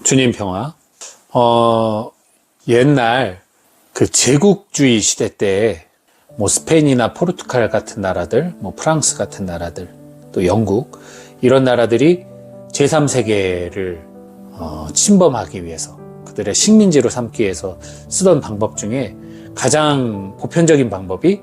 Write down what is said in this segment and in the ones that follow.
주님 평화. 옛날 그 제국주의 시대 때 뭐 스페인이나 포르투갈 같은 나라들, 뭐 프랑스 같은 나라들, 또 영국 이런 나라들이 제3세계를 침범하기 위해서 그들의 식민지로 삼기 위해서 쓰던 방법 중에 가장 보편적인 방법이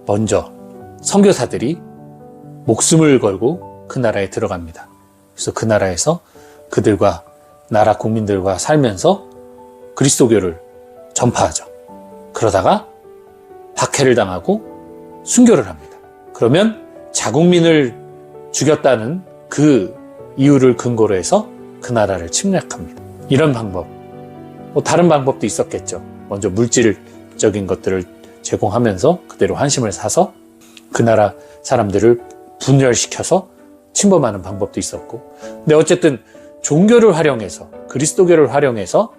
먼저 선교사들이 목숨을 걸고 그 나라에 들어갑니다. 그래서 그 나라에서 그들과 나라 국민들과 살면서 그리스도교를 전파하죠. 그러다가 박해를 당하고 순교를 합니다. 그러면 자국민을 죽였다는 그 이유를 근거로 해서 그 나라를 침략합니다. 이런 방법, 뭐 다른 방법도 있었겠죠. 먼저 물질적인 것들을 제공하면서 그대로 환심을 사서 그 나라 사람들을 분열시켜서 침범하는 방법도 있었고, 근데 어쨌든 종교를 활용해서, 그리스도교를 활용해서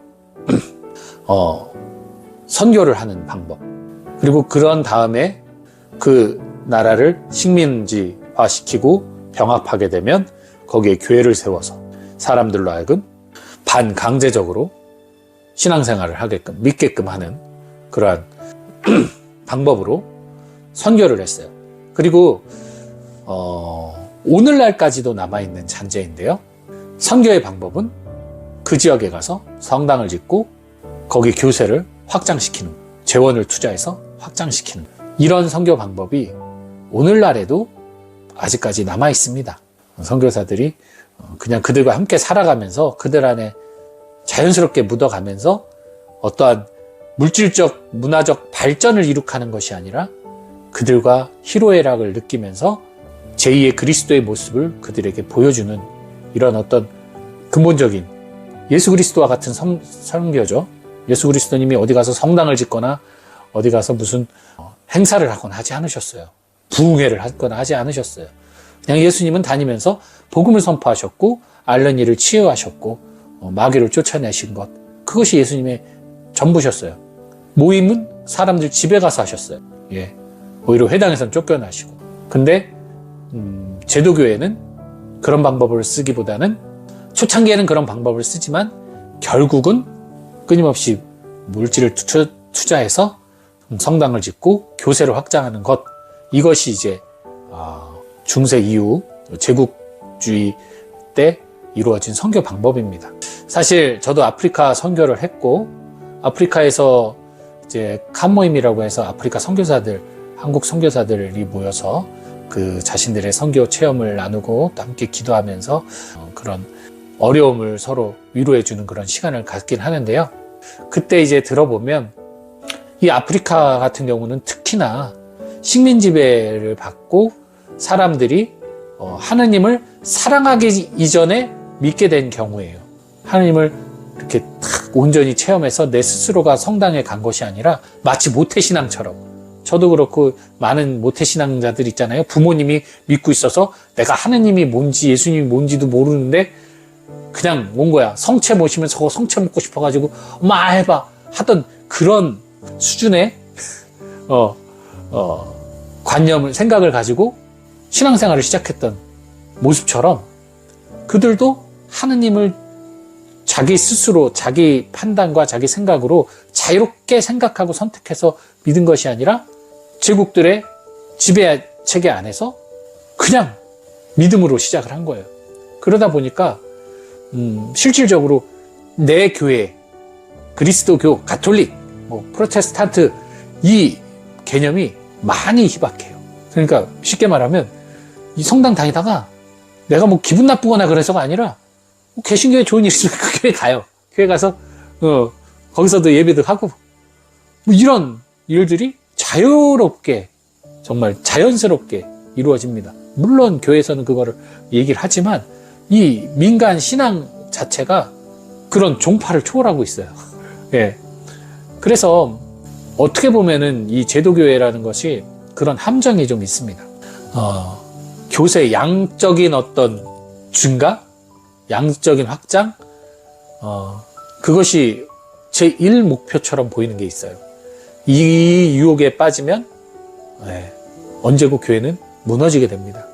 선교를 하는 방법, 그리고 그런 다음에 그 나라를 식민지화 시키고 병합하게 되면 거기에 교회를 세워서 사람들로 하여금 반강제적으로 신앙생활을 하게끔, 믿게끔 하는 그러한 방법으로 선교를 했어요. 그리고 오늘날까지도 남아있는 잔재인데요. 선교의 방법은 그 지역에 가서 성당을 짓고 거기 교세를 확장시키는, 재원을 투자해서 확장시키는 이런 선교 방법이 오늘날에도 아직까지 남아있습니다. 선교사들이 그냥 그들과 함께 살아가면서 그들 안에 자연스럽게 묻어가면서 어떠한 물질적, 문화적 발전을 이룩하는 것이 아니라 그들과 희로애락을 느끼면서 제2의 그리스도의 모습을 그들에게 보여주는 이런 어떤 근본적인 예수 그리스도와 같은 선교죠. 예수 그리스도님이 어디 가서 성당을 짓거나 어디 가서 무슨 행사를 하거나 하지 않으셨어요. 부흥회를 하거나 하지 않으셨어요. 그냥 예수님은 다니면서 복음을 선포하셨고 앓는 이를 치유하셨고 마귀를 쫓아내신 것, 그것이 예수님의 전부셨어요. 모임은 사람들 집에 가서 하셨어요. 예, 오히려 회당에서는 쫓겨나시고. 근데 제도교회는 그런 방법을 쓰기보다는 초창기에는 그런 방법을 쓰지만 결국은 끊임없이 물질을 투자해서 성당을 짓고 교세를 확장하는 것, 이것이 이제 중세 이후 제국주의 때 이루어진 선교 방법입니다. 사실 저도 아프리카 선교를 했고, 아프리카에서 이제 칸모임이라고 해서 아프리카 선교사들, 한국 선교사들이 모여서 그 자신들의 선교 체험을 나누고 또 함께 기도하면서 그런 어려움을 서로 위로해주는 그런 시간을 갖긴 하는데요. 그때 이제 들어보면 이 아프리카 같은 경우는 특히나 식민 지배를 받고 사람들이 하느님을 사랑하기 이전에 믿게 된 경우예요. 하느님을 이렇게 탁 온전히 체험해서 내 스스로가 성당에 간 것이 아니라 마치 모태신앙처럼, 저도 그렇고 많은 모태신앙자들 있잖아요. 부모님이 믿고 있어서 내가 하느님이 뭔지 예수님이 뭔지도 모르는데 그냥 온 거야. 성체 모시면 저거 성체 먹고 싶어가지고 엄마 해봐 하던 그런 수준의 관념을, 생각을 가지고 신앙생활을 시작했던 모습처럼 그들도 하느님을 자기 스스로 자기 판단과 자기 생각으로 자유롭게 생각하고 선택해서 믿은 것이 아니라 제국들의 지배 체계 안에서 그냥 믿음으로 시작을 한 거예요. 그러다 보니까 실질적으로 내 교회, 그리스도교, 가톨릭, 뭐 프로테스탄트, 이 개념이 많이 희박해요. 그러니까 쉽게 말하면 이 성당 다니다가 내가 뭐 기분 나쁘거나 그래서가 아니라 개신교에 좋은 일 있으면 그 교회 가요. 교회 가서 거기서도 예배도 하고, 뭐 이런 일들이 자유롭게, 정말 자연스럽게 이루어집니다. 물론 교회에서는 그거를 얘기를 하지만 이 민간 신앙 자체가 그런 종파를 초월하고 있어요. 예. 그래서 어떻게 보면은 이 제도교회라는 것이 그런 함정이 좀 있습니다. 교세 양적인 어떤 증가, 양적인 확장, 그것이 제1 목표처럼 보이는 게 있어요. 이 유혹에 빠지면 언제고 교회는 무너지게 됩니다.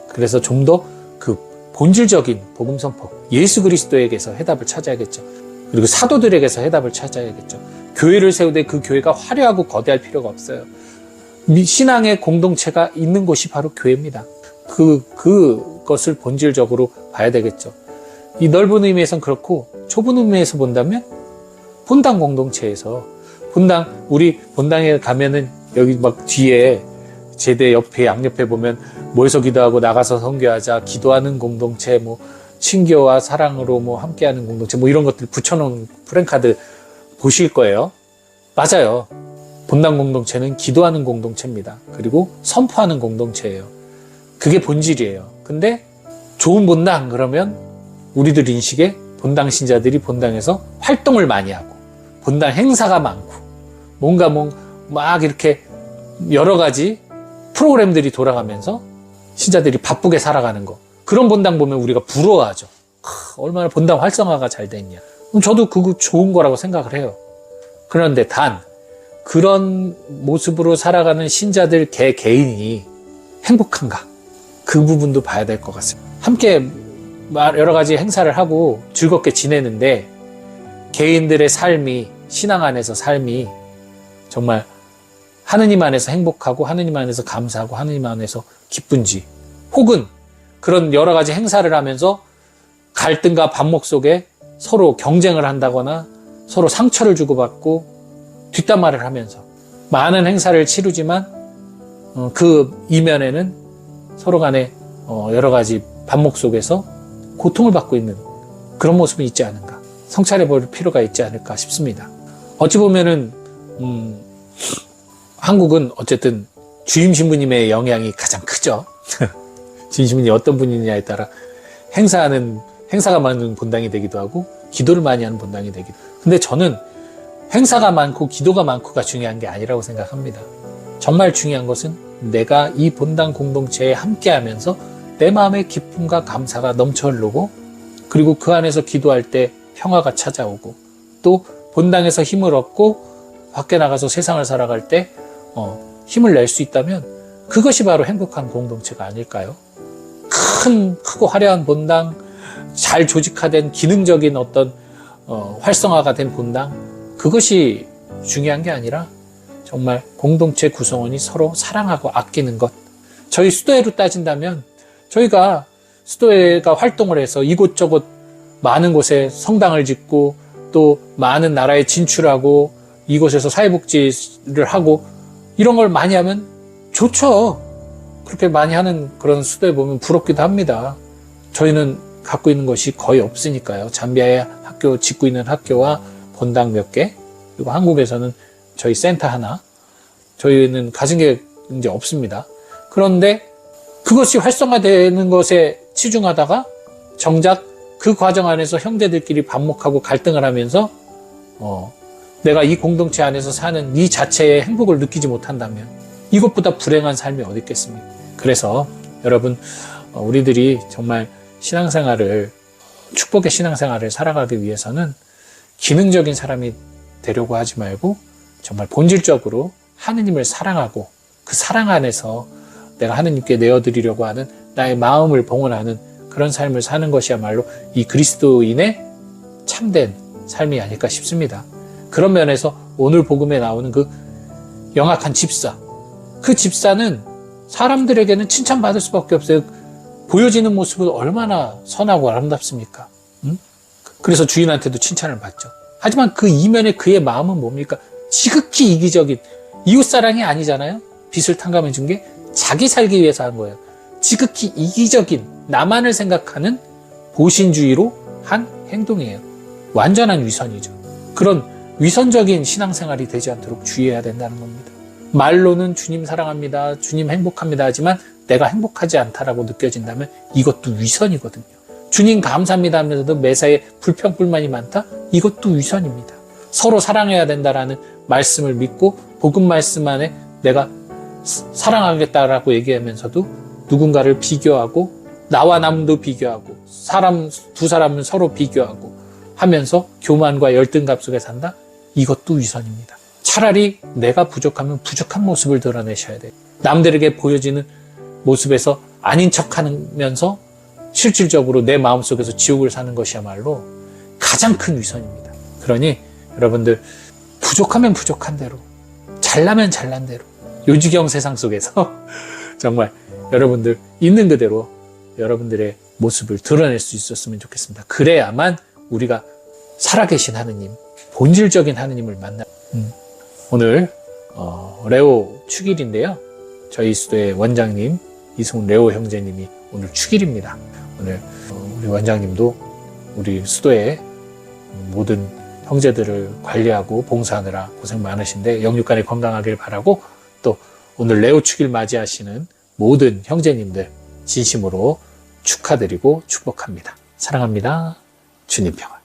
그래서 좀 더 그 본질적인 복음 선포, 예수 그리스도에게서 해답을 찾아야겠죠. 그리고 사도들에게서 해답을 찾아야겠죠. 교회를 세우되 그 교회가 화려하고 거대할 필요가 없어요. 신앙의 공동체가 있는 곳이 바로 교회입니다. 그것을 본질적으로 봐야 되겠죠. 이 넓은 의미에선 그렇고 좁은 의미에서 본다면 본당 공동체에서 우리 본당에 가면은 여기 막 뒤에 제대 옆에 양옆에 보면 모여서 기도하고 나가서 선교하자, 기도하는 공동체, 뭐 친교와 사랑으로 뭐 함께하는 공동체, 뭐 이런 것들 붙여놓은 프랜카드 보실 거예요. 맞아요. 본당 공동체는 기도하는 공동체입니다. 그리고 선포하는 공동체예요. 그게 본질이에요. 근데 좋은 본당 그러면 우리들 인식에 본당 신자들이 본당에서 활동을 많이 하고 본당 행사가 많고 뭔가 막 이렇게 여러 가지 프로그램들이 돌아가면서 신자들이 바쁘게 살아가는 거, 그런 본당 보면 우리가 부러워하죠. 얼마나 본당 활성화가 잘 돼 있냐. 저도 그거 좋은 거라고 생각을 해요. 그런데 단 그런 모습으로 살아가는 신자들 개인이 행복한가? 그 부분도 봐야 될 것 같습니다. 함께 여러 가지 행사를 하고 즐겁게 지내는데 개인들의 삶이, 신앙 안에서 삶이 정말 하느님 안에서 행복하고 하느님 안에서 감사하고 하느님 안에서 기쁜지, 혹은 그런 여러 가지 행사를 하면서 갈등과 반목 속에 서로 경쟁을 한다거나 서로 상처를 주고받고 뒷담화를 하면서 많은 행사를 치르지만 그 이면에는 서로 간에 여러 가지 반목 속에서 고통을 받고 있는 그런 모습이 있지 않은가, 성찰해 볼 필요가 있지 않을까 싶습니다. 어찌 보면은 한국은 어쨌든 주임 신부님의 영향이 가장 크죠. 주임 신부님이 어떤 분이냐에 따라 행사가 많은 본당이 되기도 하고 기도를 많이 하는 본당이 되기도 하고. 근데 저는 행사가 많고 기도가 많고가 중요한 게 아니라고 생각합니다. 정말 중요한 것은 내가 이 본당 공동체에 함께하면서 내 마음의 기쁨과 감사가 넘쳐 흐르고, 그리고 그 안에서 기도할 때 평화가 찾아오고, 또 본당에서 힘을 얻고 밖에 나가서 세상을 살아갈 때 힘을 낼 수 있다면 그것이 바로 행복한 공동체가 아닐까요? 크고 화려한 본당, 잘 조직화된 기능적인 어떤 활성화가 된 본당, 그것이 중요한 게 아니라 정말 공동체 구성원이 서로 사랑하고 아끼는 것. 저희 수도회로 따진다면 저희가 수도회가 활동을 해서 이곳저곳 많은 곳에 성당을 짓고 또 많은 나라에 진출하고 이곳에서 사회복지를 하고 이런 걸 많이 하면 좋죠. 그렇게 많이 하는 그런 수도회 보면 부럽기도 합니다. 저희는 갖고 있는 것이 거의 없으니까요. 잠비아에 짓고 있는 학교와 본당 몇 개, 그리고 한국에서는 저희 센터 하나, 저희는 가진 게 이제 없습니다. 그런데 그것이 활성화되는 것에 치중하다가 정작 그 과정 안에서 형제들끼리 반목하고 갈등을 하면서 내가 이 공동체 안에서 사는 이 자체의 행복을 느끼지 못한다면 이것보다 불행한 삶이 어디 있겠습니까? 그래서 여러분, 우리들이 정말 축복의 신앙생활을 살아가기 위해서는 기능적인 사람이 되려고 하지 말고 정말 본질적으로 하느님을 사랑하고 그 사랑 안에서 내가 하느님께 내어드리려고 하는 나의 마음을 봉헌하는 그런 삶을 사는 것이야말로 이 그리스도인의 참된 삶이 아닐까 싶습니다. 그런 면에서 오늘 복음에 나오는 그 영악한 집사, 그 집사는 사람들에게는 칭찬받을 수밖에 없어요. 보여지는 모습은 얼마나 선하고 아름답습니까? 그래서 주인한테도 칭찬을 받죠. 하지만 그 이면에 그의 마음은 뭡니까? 지극히 이기적인, 이웃사랑이 아니잖아요. 빚을 탕감해 준 게 자기 살기 위해서 한 거예요. 지극히 이기적인, 나만을 생각하는 보신주의로 한 행동이에요. 완전한 위선이죠. 그런 위선적인 신앙생활이 되지 않도록 주의해야 된다는 겁니다. 말로는 주님 사랑합니다, 주님 행복합니다 하지만 내가 행복하지 않다라고 느껴진다면 이것도 위선이거든요. 주님 감사합니다 하면서도 매사에 불평불만이 많다? 이것도 위선입니다. 서로 사랑해야 된다라는 말씀을 믿고 복음 말씀 안에 내가 사랑하겠다라고 얘기하면서도 누군가를 비교하고 나와 남도 비교하고 두 사람은 서로 비교하고 하면서 교만과 열등감 속에 산다? 이것도 위선입니다. 차라리 내가 부족하면 부족한 모습을 드러내셔야 돼요. 남들에게 보여지는 모습에서 아닌 척하면서 실질적으로 내 마음속에서 지옥을 사는 것이야말로 가장 큰 위선입니다. 그러니 여러분들 부족하면 부족한 대로, 잘나면 잘난 대로, 요지경 세상 속에서 정말 여러분들 있는 그대로 여러분들의 모습을 드러낼 수 있었으면 좋겠습니다. 그래야만 우리가 살아계신 하느님, 본질적인 하느님을 만나. 오늘 레오 축일인데요. 저희 수도의 원장님 이승훈 레오 형제님이 오늘 축일입니다. 오늘 우리 원장님도 우리 수도의 모든 형제들을 관리하고 봉사하느라 고생 많으신데 영육간에 건강하길 바라고, 또 오늘 레오 축일 맞이하시는 모든 형제님들 진심으로 축하드리고 축복합니다. 사랑합니다. 주님 평안.